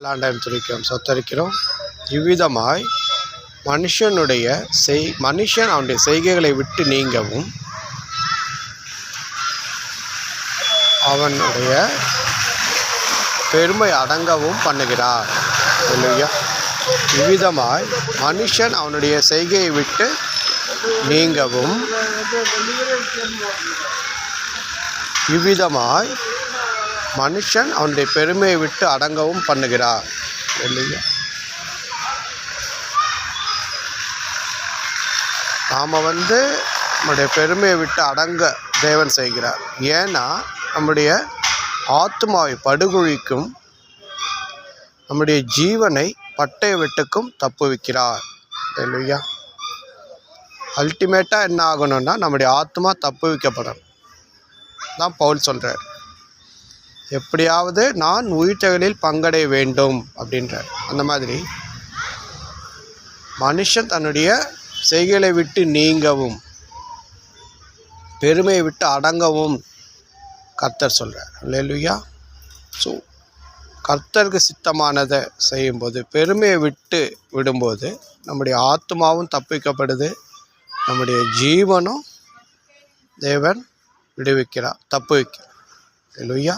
லாண்டம் துதிக்கிறோம், சொத்தரிக்கிறோம். இவ்விதமாய் மனுஷன் அவனுடைய செய்கைகளை விட்டு நீங்கவும் அவனுடைய பெருமை அடங்கவும் பண்ணுகிறார். இல்லையா? இவ்விதமாய் மனுஷன் அவனுடைய செய்கையை விட்டு நீங்கவும் இவ்விதமாய் மனுஷன் அவனுடைய பெருமையை விட்டு அடங்கவும் பண்ணுகிறார். இல்லையா? நாம் நம்முடைய பெருமையை விட்டு அடங்க தேவன் செய்கிறார். ஏன்னா நம்முடைய ஆத்மாவை படுகொழிக்கும், நம்முடைய ஜீவனை பட்டய வெட்டுக்கும் தப்புவிக்கிறார். இல்லையா? அல்டிமேட்டாக என்ன ஆகணும்னா நம்முடைய ஆத்மா தப்புவிக்கப்படணும் தான் பவுல் சொல்கிறார். எப்படியாவது நான் உயிர்த்தெழுதலில் பங்கடைய வேண்டும் அப்படின்றார். அந்த மாதிரி மனுஷன் தன்னுடைய செய்கைகளை விட்டு நீங்கவும் பெருமையை விட்டு அடங்கவும் கர்த்தர் சொல்கிறார். அல்லேலூயா. ஸோ கர்த்தருக்கு சித்தமானதை செய்யும்போது, பெருமையை விட்டு விடும்போது நம்முடைய ஆத்மாவும் தப்பிக்கப்படுது, நம்முடைய ஜீவனும் தேவன் விடுவிக்கிறார், தப்புவிக்கிறார். அல்லேலூயா.